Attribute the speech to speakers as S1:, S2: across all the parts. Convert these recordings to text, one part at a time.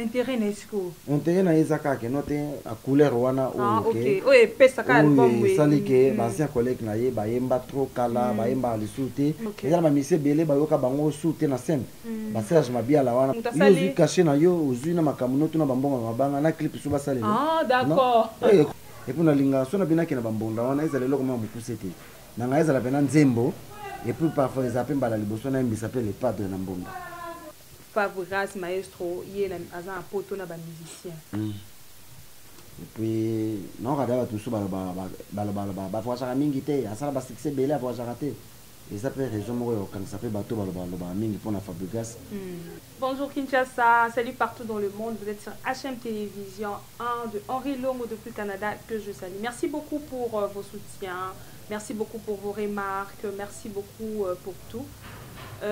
S1: Intérêt nesco.
S2: Intérêt na ezaka ke note a couleur wana
S1: Ah,
S2: o
S1: ok. Oye, pesa ka album we.
S2: sali ke ancien collègue na ye ba yemba trop kala ba yemba lisute. Eza ba mise belé ba yoka bango sute na scène. Ba Serge Mabia la wana. Yo zu caché na yo, ozu na makamuno tuna bambonga mabanga na clip so ba sali.
S1: Ah, d'accord.
S2: Et puis na linga so na bina ke na bambonga wana ezale loko ma mukusete. Na nga ezala pena nzembo et puis parfois ils appellent bala liboso na mbisa pe le padre na mbonga.
S1: Fabregas maestro il est un poteau na ba musicien.
S2: Et puis non kada tout so ba fois mingi te asala ba succès belé fois raté et ça peut raison mo quand ça fait bateau ba mingi pour na Fabregas.
S1: Bonjour Kinshasa, salut partout dans le monde, vous êtes sur HM Télévision 1 de Henri Longo depuis Canada que je salue. Merci beaucoup pour vos soutiens, merci beaucoup pour vos remarques, merci beaucoup pour tout.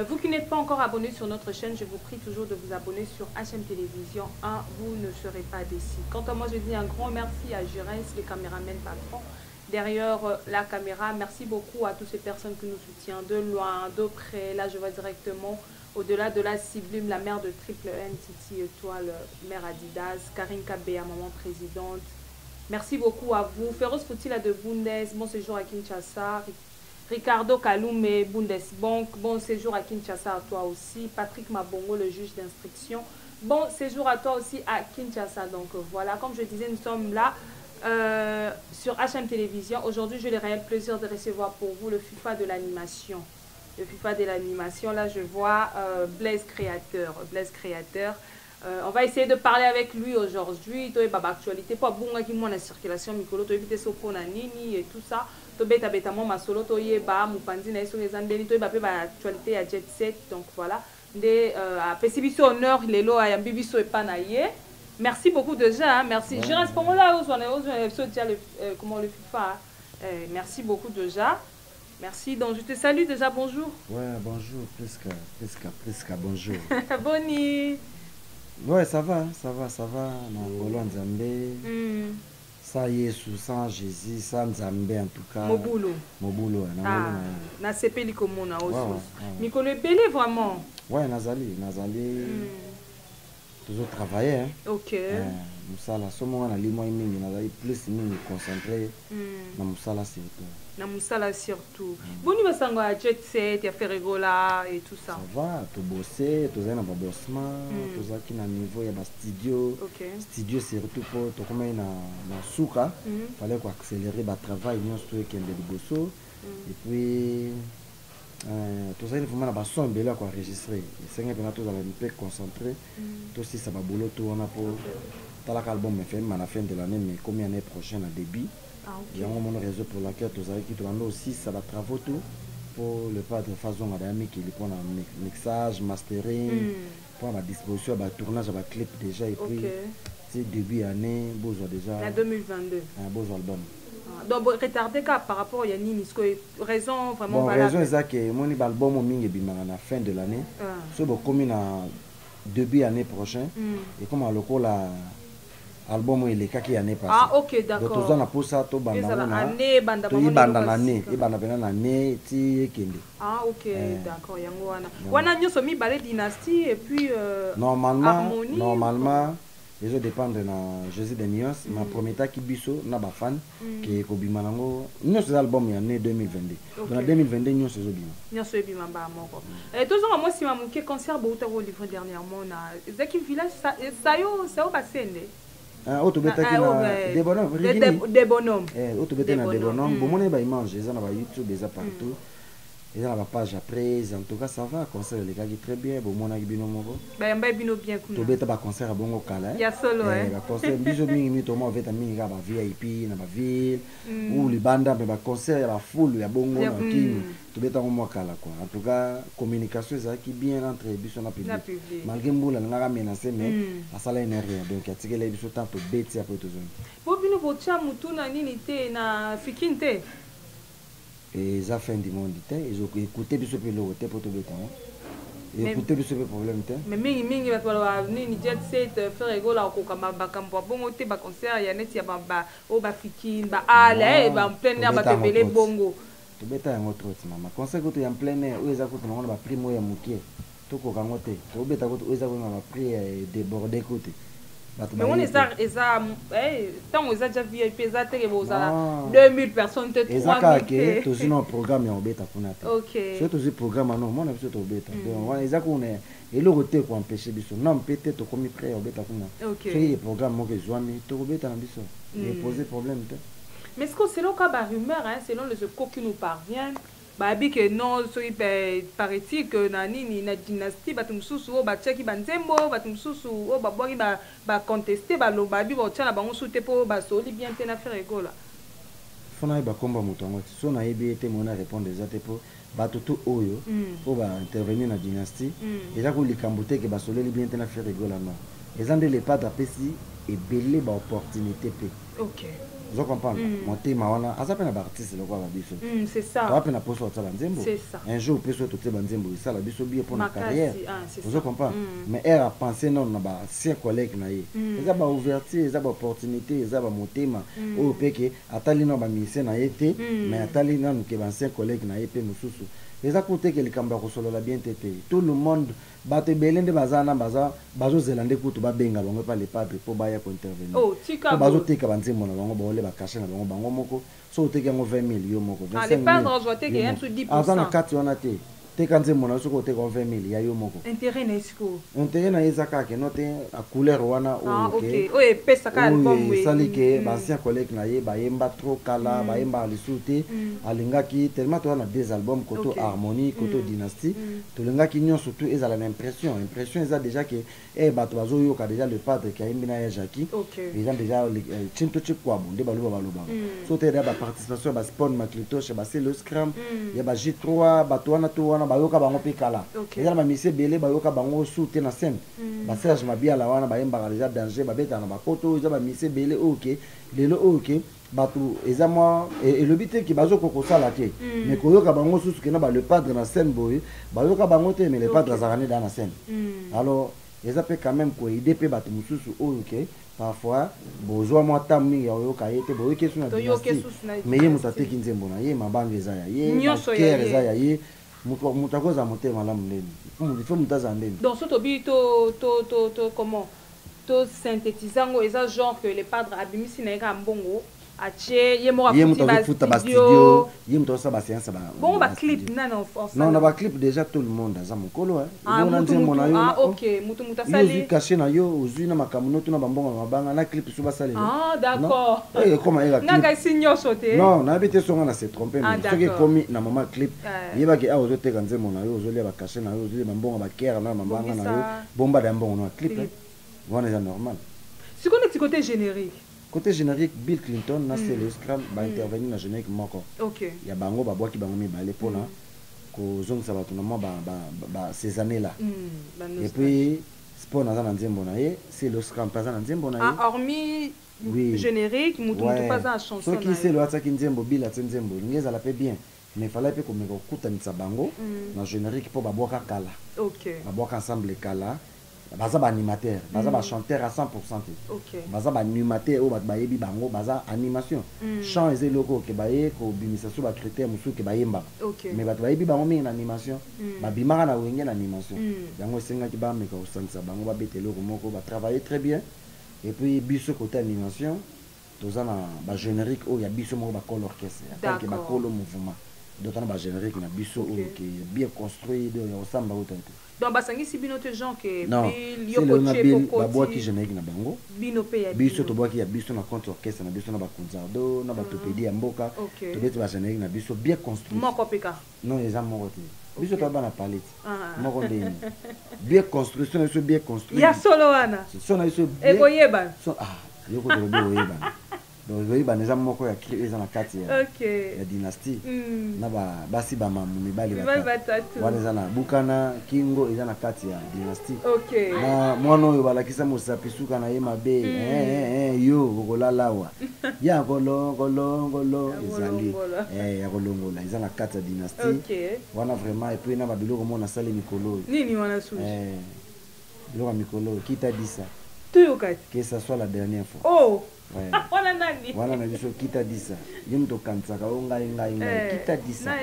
S1: Vous qui n'êtes pas encore abonné sur notre chaîne, je vous prie toujours de vous abonner sur HM Télévision 1. Vous ne serez pas déçus. Quant à moi, je dis un grand merci à Jérès, le caméraman patron. Derrière la caméra, merci beaucoup à toutes ces personnes qui nous soutiennent de loin, de près. Là, je vois directement au-delà de la Sublime, la mère de Triple N, Titi Étoile, mère Adidas, Karine Kabea, maman présidente. Merci beaucoup à vous. Féroce Foutila de Bundes, bon séjour à Kinshasa. Ricardo Kaloume, Bundesbank, bon séjour à Kinshasa à toi aussi. Patrick Mabongo, le juge d'instruction, bon séjour à toi aussi à Kinshasa. Donc voilà, comme je disais, nous sommes là sur HM Télévision. Aujourd'hui, j'ai le réel plaisir de recevoir pour vous le FIFA de l'animation. Le FIFA de l'animation, là je vois Blaise Créateur. Blaise Créateur. On va essayer de parler avec lui aujourd'hui. Tu as actualité, pas bon qui moi la circulation, Mikolo, tu éviter Soko Nini et tout ça. Tu beta beta mon masolo, tu y ba mupandi na iso les andeni, tu ba actualité à jet set. Donc voilà. Des à Pessibiso honneur les lois à Bibiso et Panaye. Merci beaucoup déjà, hein, merci. Je reste pour moi là où on est comment le FIFA. Merci beaucoup déjà. Merci, donc je te salue déjà, bonjour.
S2: Ouais, bonjour, presque, bonjour.
S1: Boni.
S2: Ouais, ça va. Nangolo Nzambe. Sans Yesu, sans Jésus, sans Nzambe en tout cas. Mobulo.
S1: Na sepeli komona aussi. Mikolo ebele vraiment.
S2: Ouais, Nazali. Toujours travailler. Hein.
S1: Ok.
S2: Musala, somo na limo mingi nazali plus mingi concentré na musala surtout.
S1: Na musala surtout. Boni basango a jet set, ya Ferregola et tout ça.
S2: Ça va, tu bosser, tu as un bossement, tu as qui na niveau ya ba studio. Studio surtout pour to comme na suka, fallait quoi accélérer ba travail nous tout qui est de bosso et puis tout ça il faut na ba son belé quoi enregistrer. C'est un peu na tout dans un peu concentré. Tout si ça va boulot tout on a pour talak album me fait à la fin de l'année mais comme l'année prochaine à début. Il y a un moment réseau pour laquelle tu as qui doit aussi ça va travailler tout pour le pas de façon madame qui le prend en mixage mastering pour la disposition à tournage à clip déjà et puis c'est début année besoin déjà
S1: en 2022
S2: un beau album
S1: donc retardé par rapport à Yannis raison vraiment
S2: bon raison est ça que mon album au mingi bima à la fin de l'année so comme na début année prochain et comme à local la album il est kaki année passée.
S1: Ah ok d'accord.
S2: Donc tout ça na posa to banda na
S1: année banda
S2: l'année et banda pena l'année ti kende.
S1: Ah ok d'accord yango wana. Wana nyoso mi balé dynastie et puis
S2: normalement les autres dépendent na Jésus de Nios ma prometa ki biso na ba fan qui ko bima nango nyoso album ya année 2022. Donc en 2022 nyoso zo bima.
S1: Nyoso e bima ba moko. Et toujours moi si ma muke concert bo uta ko livre dernièrement na Zaki village ça yo basende.
S2: Auto beta qui na des bonhommes auto beta na des bonhommes bon mon ba image ils en a YouTube déjà partout ils ont la page après en tout cas ça va concert les gars qui très bien bon mon aki bino moko
S1: ba mba bino bien kuna
S2: to beta ba concert bongo kala
S1: ya solo
S2: ba concert biso mingi mi to mo veta mingi ba VIP na ba ville ou les bandes ba concert la foule ya bongo na kimi to beta mo kala quoi en tout cas communication ça qui bien entre biso na public malgré mbula nga menacer mais la salle n'est rien donc ya tikela biso tant to beti après to zone
S1: bo bino bo cha mutuna nini te na fikinte
S2: et ça fin du monde ils ont écouté biso pe le côté pour tout le temps écouter biso pe problème te
S1: mais mingi ba tola nini jet set faire gola ko kama ba kampo bongo te ba concert ya net ya ba o ba fikin ba ale ba en plein air ba tebele bongo
S2: to beta yango trop mama concert ko to en plein air o eza ko to ngona ba primo ya mukie tokoka ngo te tobeta koto oyo eza koyeba bapri débordé kote
S1: mais on eza ntango eza ja vip eza teke bozala 2000 personnes te 3000
S2: eza kaka ke tozwi na programme ya kobeta kuna te
S1: okay
S2: soki tozwi programme ano mona biso tobeta donc wana eza kuna eloko te koempêche biso na mpe te tokomi prêt ya kobeta kuna soki programme moko ezwami tokobeta na biso epose problème te.
S1: Mais est-ce que selon ka rumeur selon les échos qui nous parviennent babi que non soki paraît-il que nani na dynastie bato mosusu oyo batiaki banzembo bato mosusu oyo babwaki baconteste baloba bi baotia na bango su te mpo basoli bien te na faire egola
S2: fona yeba komba moto yango te so nayebi ye te mona répondre eza te mpo bato to oyo mpo baintervenir na dynastie eza kolikambo te ke basoleli bien te na faire egola non eza nde lepadre apesi ebele baopportunité mpe vous comprenez motema wana aza pe na baartiste lokola babiso
S1: c'est ça
S2: toa pe na poso otala nzembo un jour peso totie banzembo esala biso bie mpo na carrière vous comprenez mais ere apense nano na baancien collègue na ye eza baouverture eza baopportunité eza bamotema oyo peke atali nano bamusicien na ye te mais atali nano ke baancien collègue na ye mpe mosusu eza kuteke likambo ya kosolola bien te te tout le monde bato ebele nde baza na bazozela nde kutu babenga bango pa le padre mpo baya kointervenir po bazoteka banzembo na bango baole bakashe na bango moko so oteki yango 20 000 yo moko
S1: 25
S2: aza na kati wana te teka nzembo na yo soki oteka 20 000 ya yo moko intérêt na ye eza kaka no te acouleur wana oyo esali ke baancien collègue na ye bayemba trop kala bayemba lisu te alingaki tellement toza na 2 albums koto harmonie koto dynastie tolingaki nyonso tu ezala na impression eza déjà ke bato bazoyoka déjà le padre ki ayembi na ye jaki eza déjà cinto cikwabo nde balobaka so te ya baparticipation ya baspon maclitoshe baselo scram ya baj3 bato wana to wana bayoka bango mpe kala eza na bamisi ebele bayoka bango su te na scène baserge mabiala wana bayembaka déjà danger babetaka na bakoto eza bamisi ebele oyo ke lelo oyo ke bato eza mwa elobi te ke bazokoka kosala te mais koyoka bango susu kena le padre na scène boye bayoka bango te mais le padre azalaka nde da na scène alors eza mpe quand même koaide mpe bato mosusu oyo ke parfois bozwa mwa ntango mingi ya koyoka ye te boyoki esu na dynastie mais ye moto ateki nzembo na ye mabanga eza ya ye bakere eza ya ye moto akozala motema malamu ndeni ifo moto azala ndeni
S1: donc so tobi comment to synthétise yango eza genre que le padre abimisi na ye kaka mbongo atie ye moko
S2: afuta bastudio ye moto asala baséance
S1: bongo baclip nani
S2: non na baclip déjà tout le monde aza mokolo omona nzembo na yo ozwi caché na yo ozwi na makambo noto na bambongo na mabanga na clip so basalela
S1: d'accord
S2: ekoma
S1: ngaka esi nyonso te
S2: non nayebi te songa na se trompe mais soki ekomi na mama clip yebaki awa ozoteka nzembo na yo ozolia bacaché na yo ozolia bambongo bakere na mabanga na yo bombada ya mbongo na clip wana eza normal
S1: sikoyo neti côté générique
S2: côté générique Bill Clinton na Celo Scram ba intervenir na générique moko ya bango babwaki bango mibale mpona kozongisa bato na mwa ces années là et puis sport naza na nzembo na ye Celo Scram mpe aza na nzembo na ye
S1: hormis générique mutu mpe aza na chanson
S2: soki Celo atiaki nzembo Bill atie nzembo elingi ezala mpe bien mais fallait mpe komeka kokutanisa bango na générique mpo babwaka kala babwaka ensemble kala baza baanimateur baza bachanteur à 100% te baza baanimateur oyo bato bayebi bango baza animation chant eza eloko ke baye kobimisa so bacritère mosusu ke bayembaka mais bato bayebi bango mingi na animation babimaka na wenge na animation yango esengaki bameka kosangisa bango babeta eloko moko batravaille très bien et puis biso côté animation toza na bagénérique oyo ya biso moko bakolo orchestre atanke bakolo mouvement donc na bagénérique na biso oyo ke bien construit ya kosamba oyo tante
S1: donc basangisi bino te genre ke
S2: babwaki générique na bango biso tobwaki ya biso na compte orchestre na biso na baconzardo na batopedi ya mboka tobeti bagénérique na biso bien construit
S1: moko peka
S2: non eza moko te biso toba na palette moko ndeni bien construit so na biso bien construit
S1: ya solo wana
S2: so na biso
S1: ekoyeba
S2: yoko tolobi oyeba donc oyeba eza moko ya cri eza na kati ya dynastie na basi bamamu mibali batatu wana eza na bukana kingo eza na kati ya dynastie na mwana oyo balakisa mosapi suka na ye mabe yo okolalawa ya kolongolo ezali ya kolongola eza na kati ya dynastie wana vraiment epuis na babiloko mona asali mikolo oyo
S1: nini wana sushi
S2: biloko ya mikolo oyo kita disa que ça soit la dernière
S1: fois
S2: wana na biso kita disa ye moto okanisaka o ngai kita disa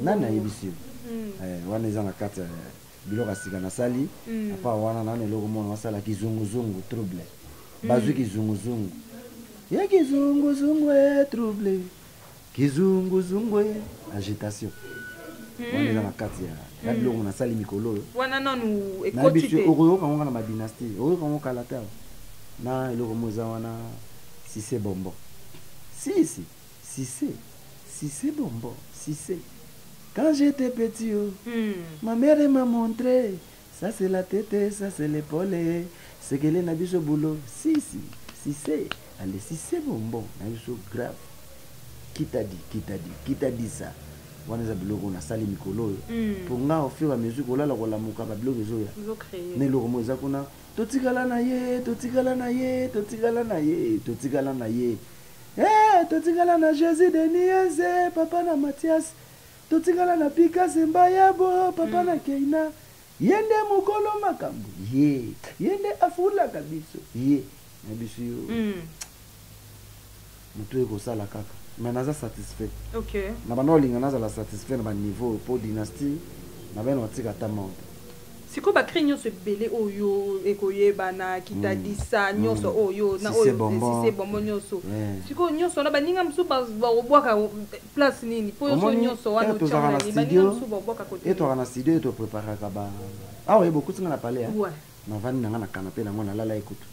S2: nani ayebisi yo wana eza na kati biloko asika na sali apa wana na eloko mona wasala kizunguzungu trouble bazwi kizunguzungu ya kizunguzungu trouble kizunguzungu agitation wana eza na kati ya biloko na sali mikolo
S1: wana nanu
S2: ekoti te okoyoka ngo na madynastie okoyoka ngo kala te na eloko mo eza wana Cissé bonbon Cissé bonbon Cissé. Quand j'étais petit, ma mère m'a montré, ça c'est la tête, ça c'est l'épaule, c'est qu'elle est n'habille au boulot. Cissé, allez, Cissé bonbon, n'habille grave. Qui t'a dit ça? On a biloko na sali mikolo. Pour nga au fur et à mesure que la muka ba biloko zo ya. Ne lo mo za kuna totikala na ye. Totikala na Jésus de Niese, papa na Mathias. Totikala na Pika Sembayabo, papa na Keina. Yende mukolo makambu. Yende afula kabiso. Na biso yo. Mutu eko sala kaka. Mais naza satisfait. OK. Na bana olinga naza la satisfait na ba niveau pour dynastie. Na bana otika tamande.
S1: Siko ba crée nyonso belé oyo ekoyeba na kitadisa nyonso oyo na oyo Cissé bonbon nyonso. Siko nyonso na baninga musu ba obwaka place nini po nyonso nyonso wana uchana ni baninga musu ba obwaka côté.
S2: Et toi na studio to préparer ka ba. Ah oui beaucoup singa na parler. Ouais. Na vani na na canapé na ngona lala ekutu.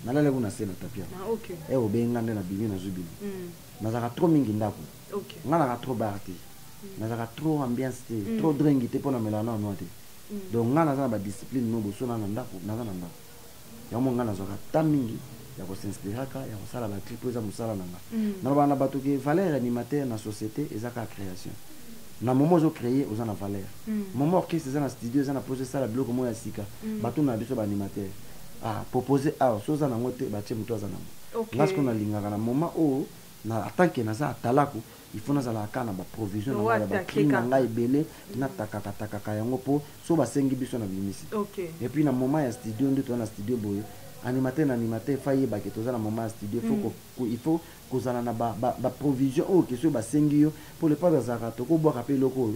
S2: Na lala kuna sena tapia.
S1: Ah OK.
S2: Et obenga nde na bibi na zubili. Na zaka trop mingi ndako.
S1: OK.
S2: Ngana ka trop barti. Na zaka trop ambiance te, trop dringi te pona melana noite. Donc ngana za ba discipline no boso na ndako na ndako ya mo ngana zoka tamingi ya ko s'inspiraka ya ko sala ba clip za musala nanga na bana bato ke valeur animateur na société ezaka création na moment zo créer aux na valeur moment orchestre za na studio za na poser ça la bloc mo ya sika bato na biso ba animateur proposer so za na ngote ba che muto za na parce qu'on a lingaka na moment na atanke na za talako il faut nazala kana ba provision na ba kina ngai belé na takaka yango po so ba sengi biso na bimisi.
S1: OK.
S2: Et puis na moment ya studio ndo to na studio boy animateur faye ba ke to za na moment ya studio il faut kozala na ba provision que so ba sengi yo pour le pas za zakato ko boka pe loko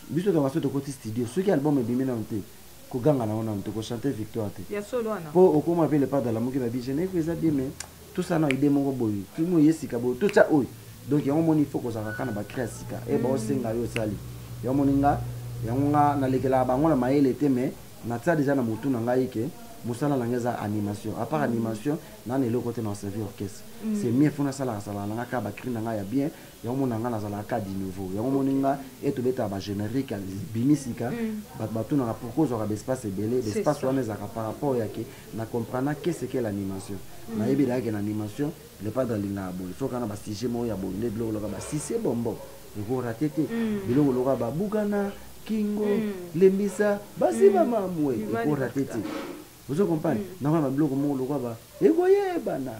S2: biso to baso to côté studio ce qui album e bimina nte ko ganga na ona nte ko chanter victoire te.
S1: Ya solo ana.
S2: Po okoma pe le pas de la muki na bi je ne ko eza bien mais tout ça na idée moko boy tout mo yesika boy tout ça oy. Donc yango moni faut kozaka kana ba créer sika e ba osenga yo sali yango moninga yango nga na lekela bango na mayele te mais na tsa déjà na mutu na ngai ke musala na ngeza animation à part animation na ne lokoti na servir orchestre c'est mieux fona sala na ka ba créer na ngai ya bien yango monanga na sala ka di nouveau yango moninga et to beta ba générique bimisika ba tu na pourquoi zo ka espace belé espace wana za ka par rapport ya ke na comprendre qu'est-ce que l'animation na yebi la ke l'animation le pas dans l'inabo il faut kana ba sujet mo ya bonne blog lo ka ba Cissé bonbon ko ratete biloko lo ka ba bugana kingo lembisa basi ba mamwe ko ratete vous comprenez na ba biloko mo lo ka ba ekoyebana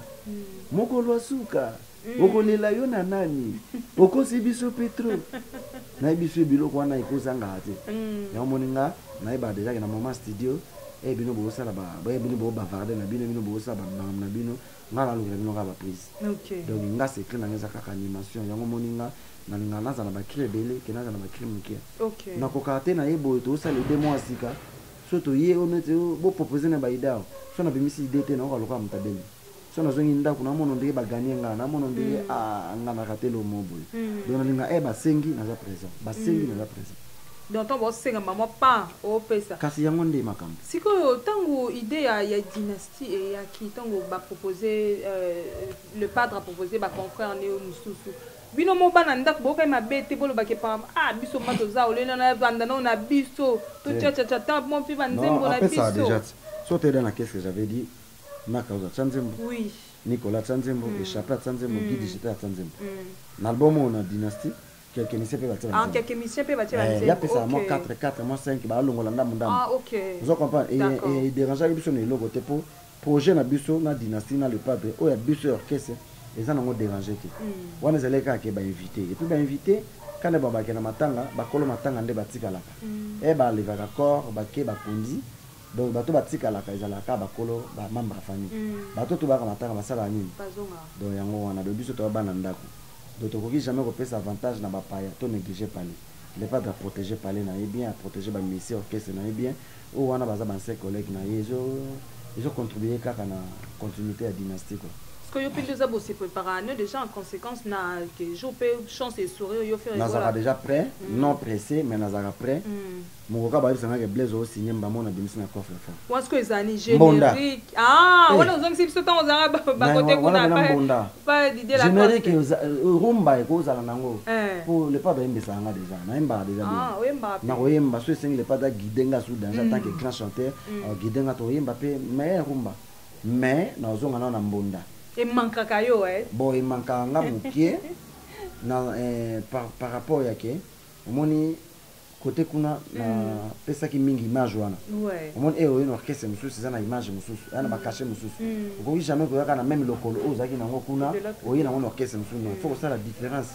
S2: moko lo suka okolela yo na nani okosi biso petro na biso biloko wana ikozanga ate ya moninga na ba déjà na moment studio bino bo sala ba bino bo bavarder na bino bo sala ba na bino ngala lo bino ka ba prise.
S1: OK.
S2: Donc nga c'est que na ngeza ka animation yango moninga na ngana za na ba créer belé ke na za na ba créer mukia.
S1: OK.
S2: Na ko kate na yebo to sala de mois sika so to ye onete bo proposer na ba idao so na bimisi idée te na ko loka mutabeli so na zongi ndako na mono ndenge ba gagner nga na mono ndenge ngana katelo mobo. Donc na linga ba sengi na za présent ba sengi na za présent.
S1: Donc on va senga maman pas au pesa
S2: kasi yango nde makambo
S1: siko tango idée ya dynastie et ya ki tango ba proposer le padre a proposé ba confrère ne mususu bino mo bana ndako boka ma bete bolo ba ke pa biso mato za olena na banda na biso to tcha ta mon fi ba nzembo na biso.
S2: Ça déjà sauter dans la qu'est-ce que j'avais dit Makauza Tsanzembo.
S1: Oui.
S2: Nicolas Tsanzembo et Chapra Tsanzembo Guy Digital Tsanzembo. L'album on a dynastie quelques musiciens peuvent battre.
S1: Ah, quelques musiciens peuvent battre.
S2: Il y a ça moi 4 moi 5 ba longo landa mundam.
S1: Ah, OK.
S2: Vous comprenez et déranger biso ne logo te pour projet na biso na dynastie na le padre o ya biso orchestre et ça n'ont dérangé te. Wana zeleka ke ba invité et puis ba invité quand ba ba ke na matanga ba kolo matanga nde batika la. Et ba le va corps ba ke ba kundi. Donc bato batika la kaizala ka ba kolo ba membre famille. Bato to ba ka matanga basala nini. Donc yango wana do biso to ba na ndako. Donc tokoki jamais kopesa avantage na bapaya to négliger pali les padres à protéger parler na bien, à protéger ba mission orchestre na bien, ou on a baza ban ses collègues na ils ont contribué à la continuité à la dynastie quoi.
S1: Parce que vous avez aussi préparé déjà en conséquence na que je peux chance et sourire yo faire
S2: Nazara déjà prêt, non pressé mais Nazara prêt. Mon gars ba ça que Blaise aussi nyamba mona bimisi na coffre fort.
S1: Ou est-ce que les années générique ah voilà on si tout temps on a ba côté kuna pas d'idée la
S2: générique rumba et cause à nango pour le pas d'imbe ça déjà na imba déjà
S1: ah oui mba
S2: na oyemba so singi le pas da guidenga sous dans tant que grand chanteur guidenga to yemba pe mais rumba mais na ozonga na mbonda
S1: et manque kayo
S2: bon il manque nga mukie na par rapport ya ke omoni côté kuna na pesa ki mingi image wana omoni oyo no orchestre mususu za na image mususu ana ba cacher mususu ko jamais ko yaka na même lokolo ozaki na kuna oyi na ono orchestre mususu il faut ça la différence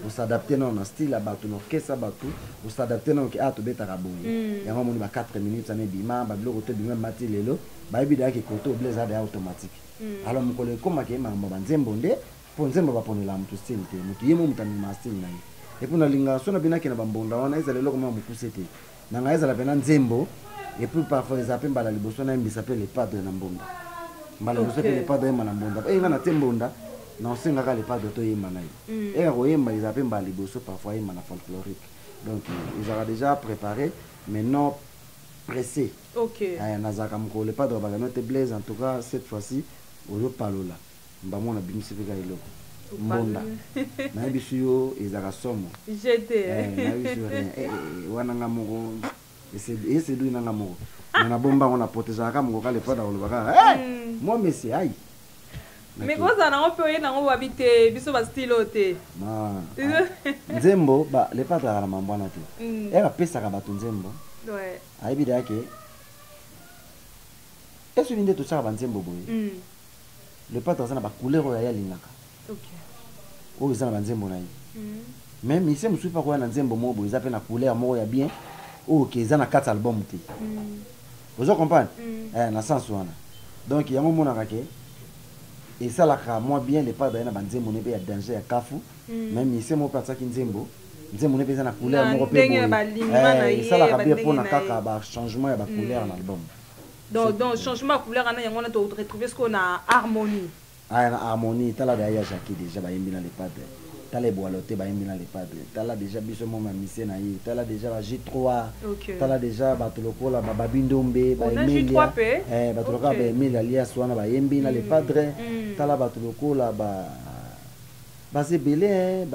S2: on s'adapter non na style à batu orchestre batu on s'adapter non ki to beta kaboyi ya omoni ba 4 minutes ane bima ba biloko to bima mati lelo ba ebida ki koto blaze ada automatique alors mukole koma ke ma banzembo nde po nzembo ba ponela mutu style te mutu yemo mutani ma style na ye et puis na linga so na bina ke na bambonda wana ezale loko ma mukusete na nga ezala pena nzembo et puis parfois ils appellent bala liboso na mbisa pe les padres na mbonda mbala liboso pe les padres na mbonda e nga na tembonda na osenga ka les padres to yema na ye e ko yema ils appellent bala liboso parfois yema na folklorique donc ils ont déjà préparé mais non pressé.
S1: OK.
S2: Nazaka mko le padre ba note Blaise en tout cas cette fois-ci oyo palola mbamona bimisi peka iloko mbonda na bisu yo ezaka somo
S1: j'étais
S2: na bisu wana ngamoko ese du na ngamoko na bomba on a protégé aka mko ka le padre olobaka moi monsieur aïe
S1: mais quoi ça na ope na ngo habiter biso ba style ote
S2: nzembo ba le padre ala mambwana te era pesa ka bato nzembo
S1: ouais
S2: aibida yake est-ce que tout ça va nzembo boye le padre ça na ba couleur ya lingaka
S1: OK
S2: o za na nzembo na yi même ici musu pa ko na nzembo mo boye za pe na couleur mo ya bien o ke za na 4 albums te vous comprenez na sens wana donc yango mona ka ke et ça la ka moi bien le padre na ba nzembo ne pe ya danger ya kafu même ici mo pa ça ki nzembo nzembo ne pe za na couleur mo pe boye ça la ka bien pour na kaka ba changement ya ba couleur na album.
S1: Donc changement de couleur on a retrouvé ce qu'on a harmonie.
S2: Ah na harmonie tala da ya jaki déjà ba yembi na les padres. Tala boaloté ba yembi na les padres. Tala déjà biso mo ma mission na yi. Tala déjà ba J3. Tala déjà ba toloko la ba bindombe ba Emilia. Ba toloko ba Emilia alias wana ba yembi na les padres. Tala ba toloko la ba zebele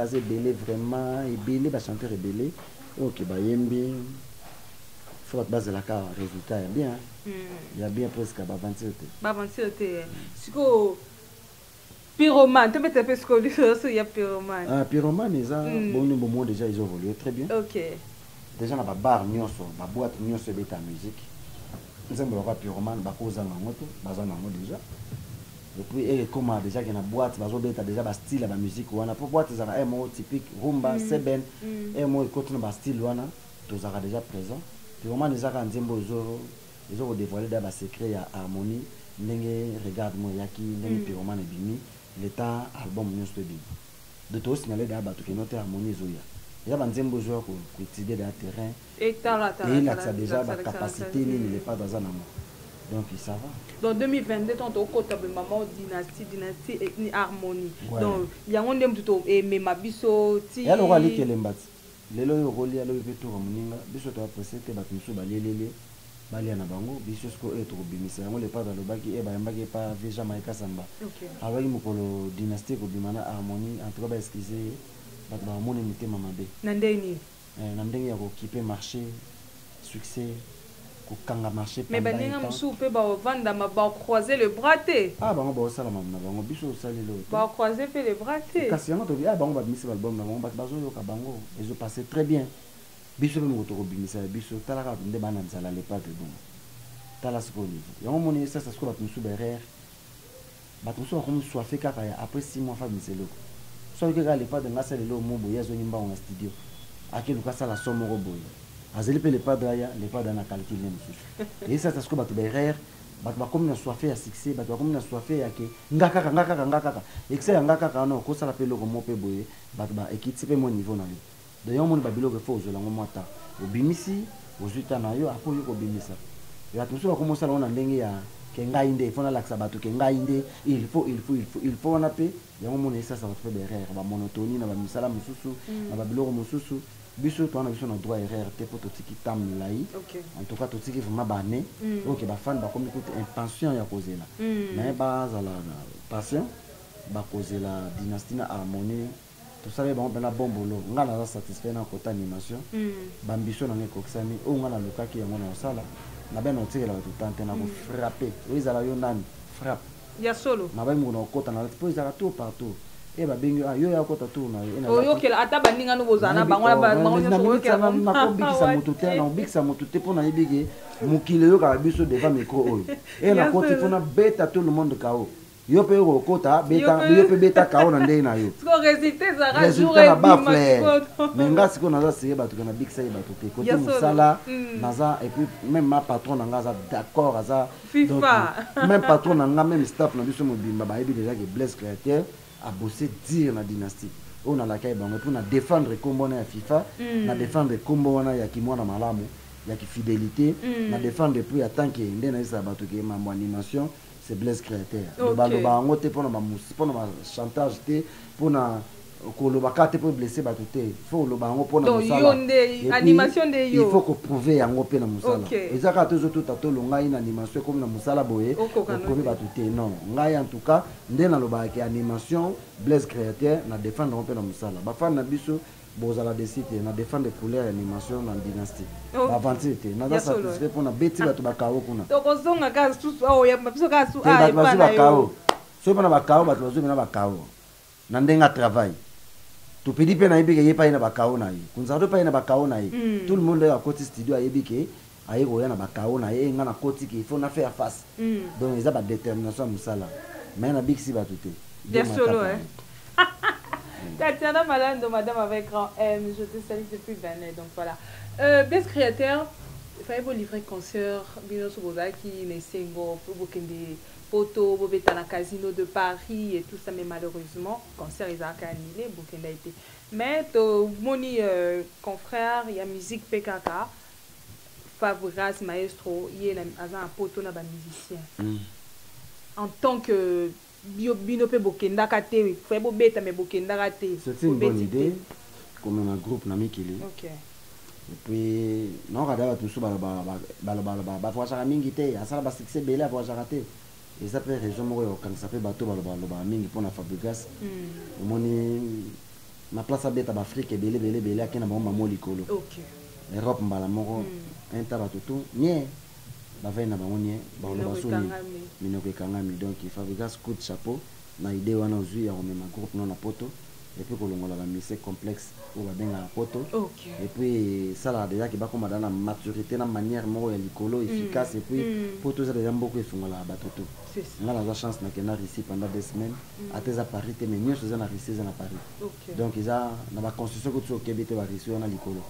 S2: vraiment ebele ba chanteur ebele. OK ba yembi. Faut base la car résultat est bien. Il y a bien presque à 27.
S1: 27. Siko pyromane, tu peux parce que il y a pyromane.
S2: Ah pyromane ils ont bon moment déjà ils ont évolué très bien.
S1: OK.
S2: Déjà na ba bar nyonso, ba boîte nyonso beta musique. Nous avons le pyromane ba koza na moto, baza na mo déjà. Et puis et comment déjà qu'il y a une boîte, bazo beta déjà ba style ba musique wana pour boîte ça un mot typique rumba, seben et moi continue ba style wana, tout ça déjà présent. Pyromane ils ont nzembo ils ont dévoilé des secrets à harmonie ndenge regarde moi yaki ndenge pyromane bimi l'état album nyonso bi de to signaler da bato ke note harmonie zoya ya banzembo zo ko étudier des terrain
S1: et tala
S2: et il a déjà la capacité ni les pas dans un amour donc ça va
S1: dans 2022 tant au côté de maman dynastie et harmonie donc il y a un dem tout et mais ma biso ti
S2: ya lo rali kelembati lelo yo roli alo beto muninga biso to apprécier te bato so balelele balia na bango biso sko eto bimisa yango le padre lobaki e bayambaki pa veja maika samba alors il mokolo dynastie ko bimana harmonie en tout cas ba excuser bato ba moni mitema mabe
S1: na ndeni
S2: na ndenge ya ko kiper marché succès ko kanga marché
S1: mais baninga musu pe ba vanda ma ba croiser le bras te
S2: bango ba sala mamna bango biso salelo
S1: ba croiser pe le bras te
S2: kasi yango to bango ba bimisa album na bango bazo yo ka bango ils ont passé très bien biso pe moto ko bimisa biso tala ka nde bana nzala le pas de bon tala ce niveau yango moni ça se ko ba musu berere ba musu ko musu afé kaka ya après 6 mois fa miselo so ke ka le pas de ngasa le lo mo boya zo nyimba na studio akelu ka sala somo ko boya azeli pe le pas de ya le pas de na calculer musu et ça se ko ba berere ba comme na soifé ya succès ba comme na soifé ya ke ngaka excès ngaka no ko sala pe lo ko mo pe boye ba équipe pe mon niveau na lui d'ailleurs mon babilo que faut ozola ngomata obimisi ozuta na yo apo yo kobimisa ya tout ça commencer on a ndenge ya kenga inde fona laksa bato kenga inde il faut on a pe ya mon ça va faire derrière ba monotonie na ba misala mususu na ba biloko mususu biso to na biso na droit erreur te pour totiki tam lai en tout cas totiki vraiment bané OK ba fan ba comme écoute intention ya kozela mais ba za la passion ba kozela dynastie na harmonie tout ça ba on na bombolo ngana za satisfait na côté animation ba ambition na ngekokisani o ngana lokaki ya mona osala na ben on tire la tout temps na ko frapper oui za la yo nani frappe
S1: ya solo
S2: na ba mona okota na po za tout partout e ba bengi yo ya kota tout na
S1: yo yo kela ata baninga no bozana bangona ba
S2: bango kela na ko bikisa motuté na bikisa motuté pour na yebige mukile yo ka biso devant micro oyo e na koti fona beta tout le monde kao yo pe yo kota beta yo pe beta kao na ndenge na yo
S1: ko résultat
S2: ba fleur mais nga siko naza sire bato kana bikisa ye bato te côté musala naza et puis même ma patron na nga za d'accord aza
S1: donc
S2: même patron na nga même staff na biso mobimba ba yebi déjà que Blaise Créateur a bossé dire la dynastie on a la caille bango pour na défendre combo na FIFA na défendre combo na ya kimwana malamu ya ki fidélité na défendre depuis à tant que ndena isa bato ke mambo animation c'est Blaise Créateur le baloba ngo te pour na chantage te pour na koloba kate pour blesser bato te faut lo bango pour na musala
S1: animation de yo
S2: il faut ko prouver yango pe na musala ezaka tozo tout ato longa ina animation comme na musala boye ko prouver bato te non ngai en tout cas ndena lo ba ke animation Blaise Créateur na défendre pe na musala ba fan na biso bozala décider na défendre couleur animation na dynastie ba vanité na da satisfait pour na beti bato bakao kuna
S1: to ko zonga ka susu o ya biso ka su
S2: ai pa na yo so pa na bakao bato bazo na bakao na ndenga travail tu pedi pe na yebi ke yepa ina bakao na yi kunza to pa ina bakao na yi tout le monde a côté studio a yebi ke ayi ko ya na bakao na yi nga na côté ke il faut na faire face donc ils a ba détermination musala mais na big si ba tout
S1: bien solo Tatiana Malando, madame avec grand M, je te salue depuis Benin, donc voilà. Blaise Créateur, il fallait vous livrer concert, Bino Sobozaki, Nessengo, Bokende, Poto, Bobetana Casino de Paris et tout ça, mais malheureusement, concert ils ont annulé, Bokende a été. Mais mon confrère, il y a musique PKK, Fabregas, maestro, il y a un poto, un musicien. En tant que bino pe bokenda kate faut bobeta me bokenda kate
S2: c'est une bonne idée comme un groupe na mikili
S1: OK
S2: et puis non kada tout ça ba fois mingi te asala ba succès belé a fois raté et ça peut raison mo yo quand ça peut bateau ba mingi pour na Fabregas moni ma place à beta ba Afrique belé akena ba mamo likolo
S1: OK
S2: Europe mbala moko intaba tout nie bavai na bangonie ba loba soni minoko ekangami donc Fabregas coup de chapeau na idée wana ozui ya komema groupe non na poto et puis kolongola ba mise complexe ou ba benga na poto et puis ça là déjà ki ba koma na maturité na manière moko ya likolo efficace et puis poto ça déjà beaucoup efungola ba toto nga na chance na kena ici pendant 2 semaines à tes à Paris te mais mieux chose na ici na Paris donc ils a na ba construction ko tso kebete ba ici na likolo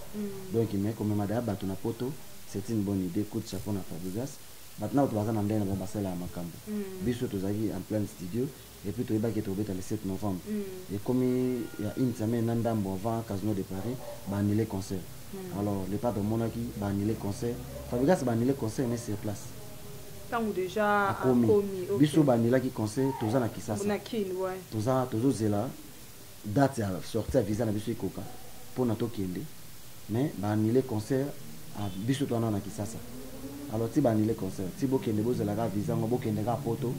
S2: donc mais comme madame ba to na poto c'est une bonne idée coup de chapeau na Fabregas maintenant tu vas en andena ba basela ya makambo biso tozaki en plein studio et puis tu vas que tu le 7 novembre et comme il y a une semaine ndambo avant Casino de Paris ba annuler concert alors les pas de monaki ba annuler concert Fabregas ba annuler concert mais sur place
S1: tant déjà
S2: a commis biso ba annuler qui concert toza na Kisasa
S1: na kin ouais
S2: tozo zela date ya sortie visa na biso ikoka pour na to kende mais ba annuler concert a biso to na Kisasa alors ti ba annuler concert ti bokende bozela ka visa ngo bokende ka poto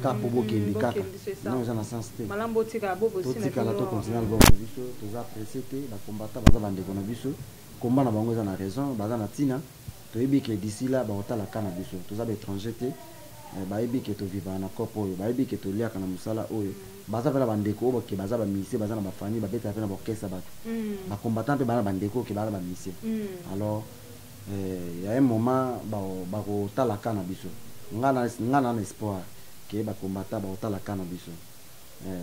S2: ka po bokende kaka non za na sens te
S1: malambo tika bobo sina
S2: tika la to continuer le bon biso toza pressé te ba combattant baza bande ko na biso combat na bango za na raison baza na tina to yebi que d'ici là ba otala kana biso toza ba étranger te ba yebi que to vivre na kopo oyo ba yebi que to lia kana musala oyo baza vela bandeko obo ke baza ba mise baza na ba famille ba beta na ba kesa ba ba combattant pe bana bandeko ke bana ba mise alors il y a un moment ba ko tala kana biso ngana na espoir ke ba combattant ba otala kana biso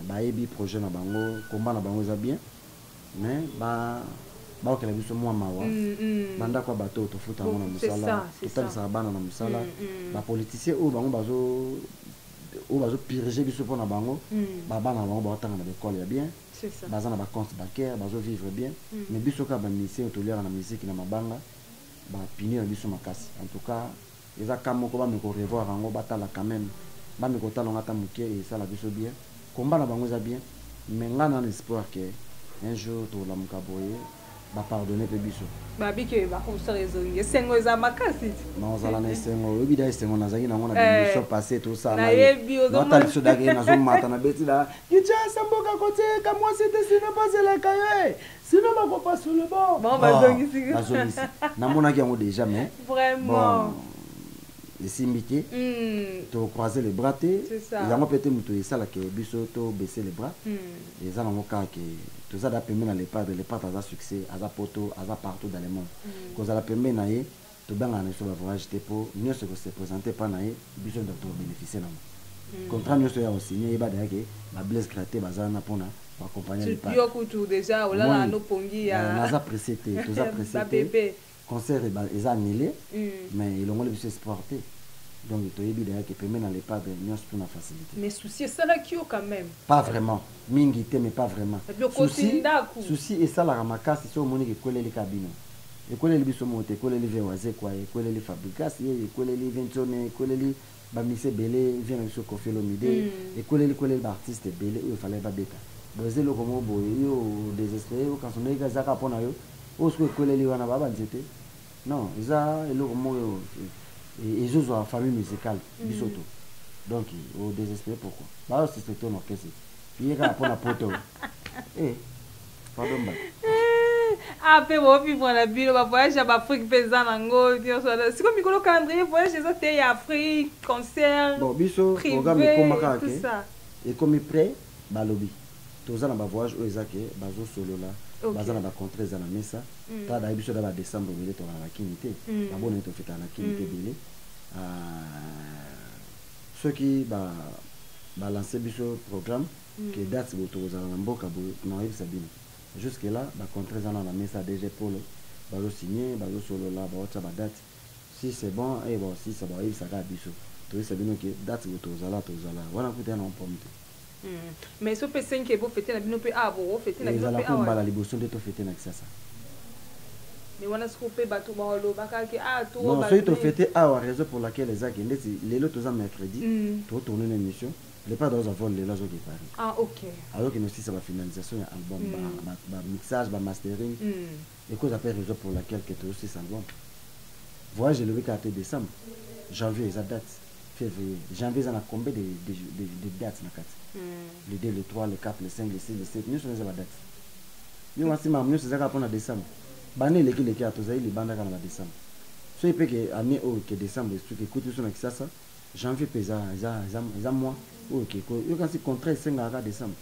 S2: ba yebi projet na bango combat na bango za bien mais ba que la biso moi mawa banda kwa bato to futa mona musala totalisa bana na musala ba politicien o bango bazo ou bazo piriger biso pour na bango baba na bango ba tanga na école ya bien
S1: c'est ça
S2: baza na ba compte bancaire bazo vivre bien mais biso ka ba musicien to lera na musique na mabanga ba pini na biso makasi en tout cas eza kamo ko ba me ko revoir bango batala quand même ba me ko talonga ta muke et ça la biso bien combat na bango za bien mais ngana na espoir que un jour to la mukaboye ba pardonner pe biso
S1: babi ke ba ko sa raison sengo za makasi
S2: non za la na sengo obi da sengo na zaki na ngona de so passé tout ça
S1: na yebi o
S2: do tal so da ke na zo mata na beti da kicha samboka kote ka moi c'était sinon pas la cahier sinon ma ko pas sur le bord
S1: bon ba zongi sigi
S2: na zongi na mona ki yango déjà mais
S1: vraiment
S2: les simité to croiser les bras té yango pété muto et ça la ke biso to baisser les bras et ça na moka ke tout ça da permis dans les padres à succès à poto à partout dans le monde cause à la permis na ye to banga na so ba voyage te pour mieux se présenter pas na ye biso de to bénéficier na contrat mieux so ya signé ba da ke ba blesse graté bazana pona pour accompagner les padres
S1: yo kutu déjà ola na no pongi ya
S2: na za précédé tout ça précédé concert est annulé mais ils ont le biso sporté donc to yebi da ke permis dans les padres mieux pour na facilité
S1: mais souci ça là qui quand même
S2: pas vraiment mingité mais pas vraiment souci et ça la ramakasi so moni ke koleli kabino e koleli biso mote koleli vewaze kwa e koleli fabricasi e koleli ventone koleli ba mise belé vient biso ko felo mide e koleli ba artiste belé il fallait ba beta boze lo komo boye yo désespéré o quand on est zaka pona yo o so koleli wana ba banzete non isa elo komo yo et ils ont une famille musicale bisoto donc au désespéré pourquoi bah c'est ton orchestre puis il a pour la poto pardon ba
S1: ah pe bo fi pour la bilo ba voyage à Afrique pesant nango c'est comme Mikolo calendrier voyage des autres Afrique concert
S2: bon biso programme comme maka tout ça et comme prêt ba lobby tous ans ba voyage au ezake bazo solo là baza na ba contrat za na mesa ta da biso da ba décembre bele to na kinité ba bonne to feta na kinité bele ceux qui ba lancer biso programme que date bo to za na mboka bo na yeb sabine jusque là ba contrat za na mesa DG Polo bazo signer bazo solo là ba ota ba date si c'est bon et bon si ça va yeb ça ga biso to sabine que date bo to za la wana kuta na pompe
S1: mais ce personne qui est beau fêter la binope ah bon fêter la binope
S2: ah ouais la liboson de to fêter na ça
S1: mais on a scopé bateau balo baka ki ah to
S2: non c'est to fêter ah ouais raison pour laquelle les gens les lots aux mercredi to tourner une émission les pas dans avoir les lazo qui parlent
S1: ah OK
S2: alors que nous aussi ça va finalisation ya album ba mixage ba mastering et cause après raison pour laquelle que to aussi album voyage le 4 décembre janvier les dates février janvier ça a combien de dates na kati le 2 le 3 le 4 le 5 le 6 le 7 nous sommes les dates nous aussi nous c'est ça pour décembre bané les qui a tous les bandes dans décembre so il peut que année au que décembre ce que écoute sur ça janvier pesa za mois OK yo quand c'est contrat 5 à décembre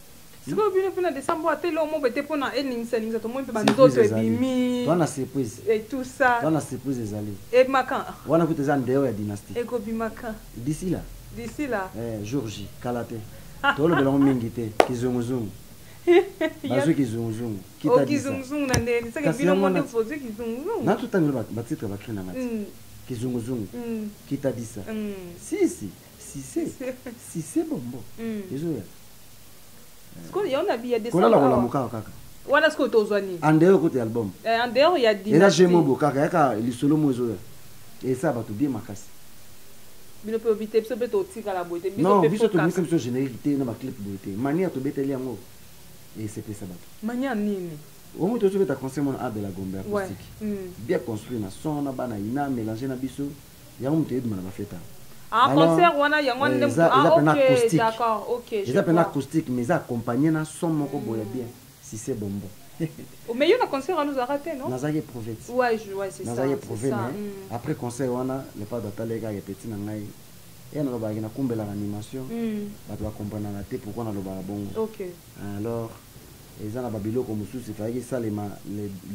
S1: c'est quoi bien pour décembre tel au moment bete pour na ending ça tout monde peut ba nzoto ebimi
S2: on a surprise
S1: et tout ça
S2: on a surprise des allées
S1: et makan
S2: on a peut être en dehors de dynastie
S1: et ko bimaka
S2: d'ici là jour J Kalate to le belong mingité kizunguzungu bazo kizunguzungu
S1: kita kizunguzungu na ndeni ça que bino monde faut kizunguzungu
S2: na tout temps ba titre ba créer na ngati kizunguzungu kita dit ça si c'est bon désolé
S1: ce qu'on y a bien des
S2: kola la muka kaka
S1: wana ce que tozwani
S2: en dehors côté album
S1: en dehors il y a dit
S2: et là j'ai mon bokaka yaka li solo mozo et ça va tout bien makasi
S1: bino pe obité biso beto tika la boité
S2: non biso to biso biso généralité na ba clip boité mania to beteli yango et c'était ça bato
S1: mania nini
S2: au moins to beta conseil mon art de la gombe acoustique bien construit na son na bana ina mélanger na biso yango mte eduma na ba feta
S1: en concert wana yango ndem OK d'accord OK
S2: je appelle acoustique mais accompagné na son moko boya bien si c'est bonbon
S1: mais il y a un concert à nous arrêter non
S2: nazaye prophète
S1: ouais c'est ça
S2: nazaye prophète après concert wana le pas d'atalega ya petit na ngai et na loba na kumbela animation bato ba comprendre na te pourquoi na loba bongo
S1: OK
S2: alors eza na babilo ko mususi fayaki salema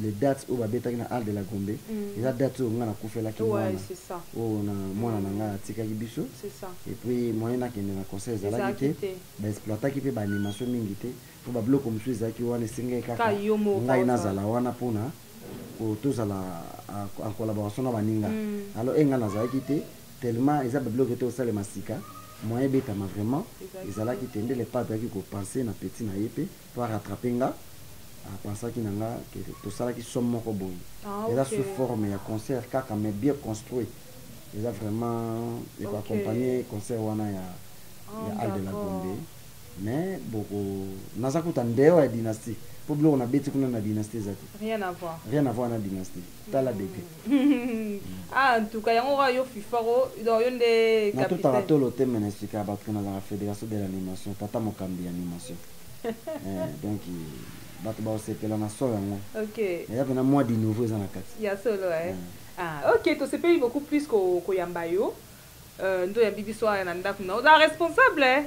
S2: les dates au babeta na hall de la Gombe eza dates au ngana kufela ki mwana
S1: ouais c'est ça
S2: oh na mwana na nga tikaki biso
S1: c'est ça
S2: et puis moyen na kende na concert za la kité ba exploiter ki pe ba animation mingi te pour babilo ko mususi za ki wana singa kaka ngai na zala wana pona ko tozala en collaboration na baninga alors enga na za kité tellement eza babilo ke to salema sika moyen betama vraiment ezalaki tende le padre qui penser na petit na yepe pour rattraper nga pensaki nanga que tout ça qui somme moko boy eza sous forme ya concert kaka mais bien construit eza vraiment et accompagner concert wana ya Al de la Gombe mais beaucoup naza kuta ndeo ya dynastie pour bleu on a bêti kuna na dynastie zati
S1: rien à voir
S2: na dynastie tala bébé
S1: en tout cas yango yo fifaro do yonde
S2: capitaine na tout tarato le thème na expliquer ba kuna la fédération de l'animation tata mokambi animation donc bato ba osepela na so yango
S1: OK
S2: ya pena moi di nouveau za na kati
S1: ya solo OK to sepeli beaucoup plus ko yamba yo ndo ya bibi so na ndaku na oza responsable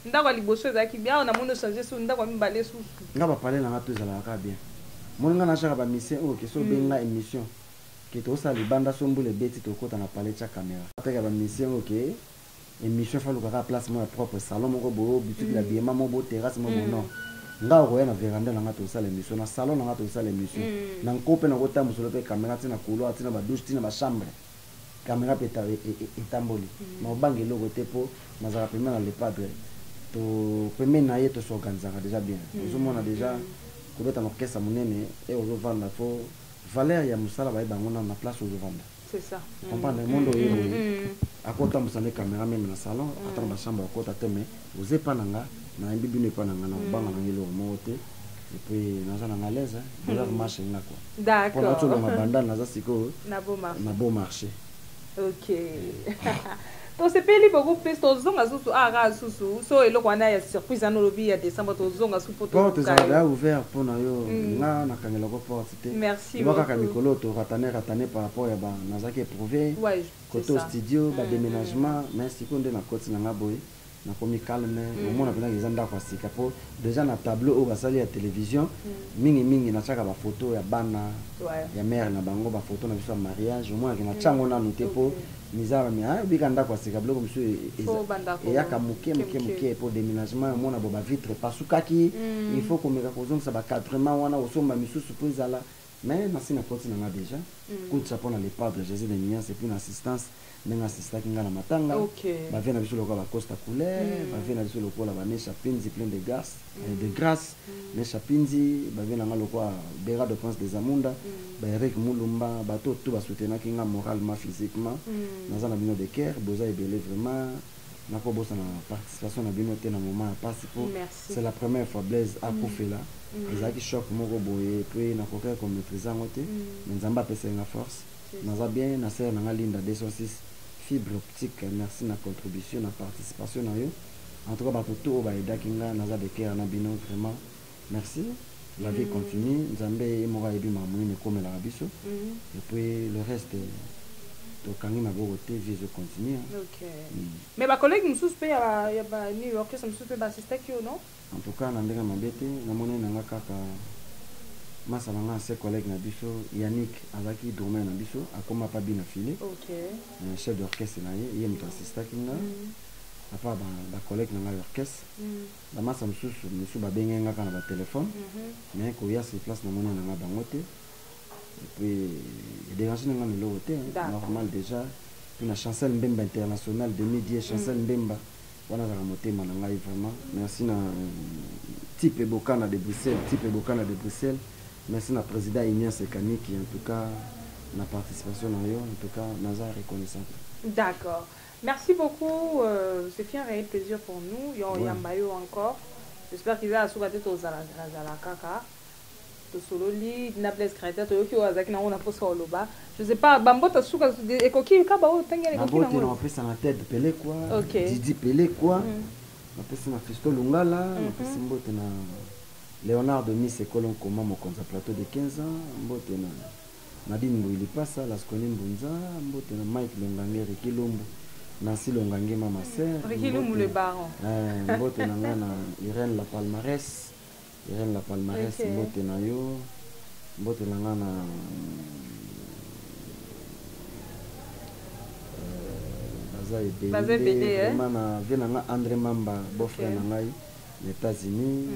S1: ndako liboso ezaki bien on a mono changer so ndako mibale susu
S2: nga ba parler na ngato ezala ka bien moninga na chaka ba mission o ke so benga émission ke to sa libanda so mbule beti to kota na parler cha caméra ataka ba mission o ke émission fa luka ka place mo propre salon moko bo boutique la bien mo bo terrasse mo non nga ko na veranda na ngato sa l'émission na salon na ngato sa l'émission na nkope na kota musolo pe caméra tina couloir tina ba douche tina ba chambre caméra peta etamboli ma bangelo côté po mazara pema na le padre to peme na ye to s'organisera déjà bien on a déjà kobeta na orchestre monene et aux vendre fo valeur ya musala ba bango na place aux vendre
S1: c'est ça
S2: comprendre le monde à kota musane caméra même na salon atamba chambre à kota teme oser pas nanga na mbibi ne pas nanga na banga na ngelo mote et puis naza na l'aise déjà marcher na quoi
S1: d'accord
S2: pour na banda naza siko
S1: na
S2: beau marché
S1: OK to sepeli beaucoup plus to zonga susu ara susu so eloko wana ya surprise na lobi ya décembre to zonga susu poto
S2: porte ça ouvert pour na yo nga na kangela ko porte
S1: merci
S2: beaucoup ka mikolo to ratane par rapport ya ba nazaki éprouvé koto studio ba déménagement mais sikonde na koti na ngaboy na komi calme au moins na pena gezanda kwa sika po déjà na tableau au basali ya télévision mingi na chaka ba photo ya bana ya mère na bango ba photo na biso ya mariage au moins na chango na noté po mizaba mi bikanda kwa sika bloko monsieur et ya kamuke pour déménagement au moins na ba vitre pasukaki il faut qu'on me raconte ça ba cadrement wana osomba misusu po ezala mais na sina koti na déjà coup ça pour les padres Jésus de Mignan c'est plus une assistance mais assistant qui ngana matanga ba vient na biso lokola costa couleur ba vient na biso lokola ba ne chapinzi plein de grâce ne chapinzi ba vient na lokola bera de prince des amunda ba Eric Mulumba ba tout ba soutenir ki nga moralement physiquement na bino de cœur boza ebele vraiment na ko bossa na participation na bino te na moment parce que c'est la première fois Blaise a coufé là ezaki choc moko boye puis na ko comme maîtriser ngote nzamba pesa na force naza bien na sœur na Linda 206 fibre optique merci na contribution na participation na yo en tout cas ba tout ba eda kinga naza de cœur na bino vraiment merci la vie continue nzambe mora ebi mamuni comme la biso et puis le reste to kangi na boko te vie je continue
S1: OK mais ba collègue mususu pe ya ba New York ça mususu pe ba assister ki non
S2: en tout cas na ndenge mabete na moni na kaka masa na nga ses collègues na biso Yannick azaki dormir na biso akoma pa bina filé
S1: OK
S2: chef d'orchestre na ye muto assista kinga apa ba collègue na nga orchestre la masa mususu mususu ba bengenga kana ba téléphone mais ko ya sur place na moni na nga bangote et puis déranger na nga le hotel normal déjà une chancel Mbemba international 2010 chancel Mbemba wana za motema na ngai vraiment merci na type Bokana de Bruxelles merci na président Ignace Kani qui en tout cas na participation na yo en tout cas naza reconnaissant.
S1: D'accord. Merci beaucoup, c'est un réel plaisir pour nous. Yambayo encore. J'espère qu'il va à souhaiter aux kaka. To sololi na Blaise créateur to yoki wazaki na ona posa oloba. Je sais pas bambota suka ekoki kaba o tangele ekoki na.
S2: On fait ça na tête Pelé quoi. Didi Pelé quoi. On fait ça na Fisto Lungala, on fait ça mbote na Léonard de Miss Colon Koma mokonza plateau de 15 ans, mbote na Nadine Mbouili Passa, Lasconi Mbunza, mbote na Mike Longange Ricky Lumbu, Nancy Longange Mama Sœur,
S1: Ricky Lumbu le baron.
S2: Mbote na ngana Irène La Palmarès, mbote na yo, mbote na ngana Bazaïbé, vraiment na André Mamba, beau-frère na ngai, les États-Unis.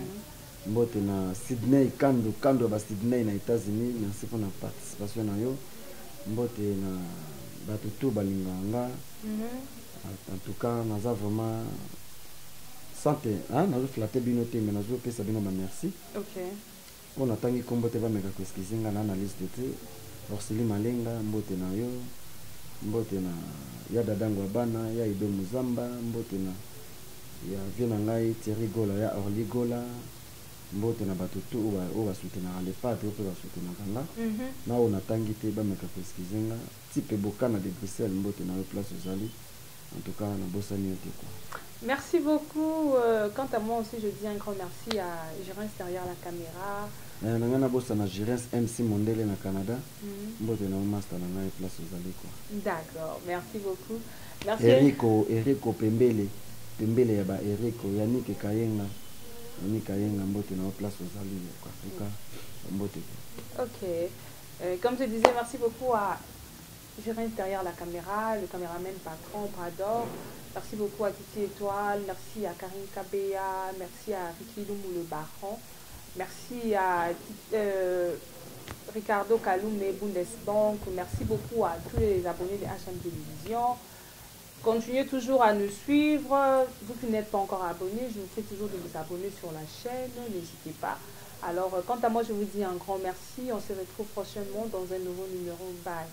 S2: Mbote na Sydney Kando ba Sydney na États-Unis merci pour la participation na yo mbote na batutu balinganga En tout cas, nous avons vraiment santé, hein, nous avons flatté binoté, mais nous avons fait ça merci.
S1: Ok.
S2: On a tangi kombote ba mega kweskizinga na analyse de te. Orsili Malenga, mbote na yo, mbote na ya dadangu bana, ya Ido Muzamba, mbote na ya viena ngai Thierry Gola, ya Orly Gola, mbote na batutu uba soutenir les patrons pour la soutenir kanga. Na on a tangi te ba mega kweskizinga, type bokana de Bruxelles, mbote na yo place Ozali. En tout cas, na bossa nyote quoi.
S1: Merci beaucoup. Quant à moi aussi, je dis un grand merci à Gérance derrière la caméra.
S2: Nangana bossa na Gérance MC Mondele na Canada. Mbote na master na ngai place Ozali quoi.
S1: D'accord, merci beaucoup. Merci.
S2: Erico Pembele ya ba Erico Yannick Kayenga. Yannick Kayenga mbote na place Ozali quoi. En tout cas, mbote.
S1: Ok. Comme je disais, merci beaucoup à Gérance derrière la caméra, le caméraman patron Brador. Merci beaucoup à Titi Étoile, merci à Karine Kabea, merci à Ricky Lumou le Baron, merci à Ricardo Kaloum et Bundesbank, merci beaucoup à tous les abonnés de HM Télévision. Continuez toujours à nous suivre. Vous qui n'êtes pas encore abonnés, je vous prie toujours de vous abonner sur la chaîne, n'hésitez pas. Alors, quant à moi, je vous dis un grand merci. On se retrouve prochainement dans un nouveau numéro. Bye.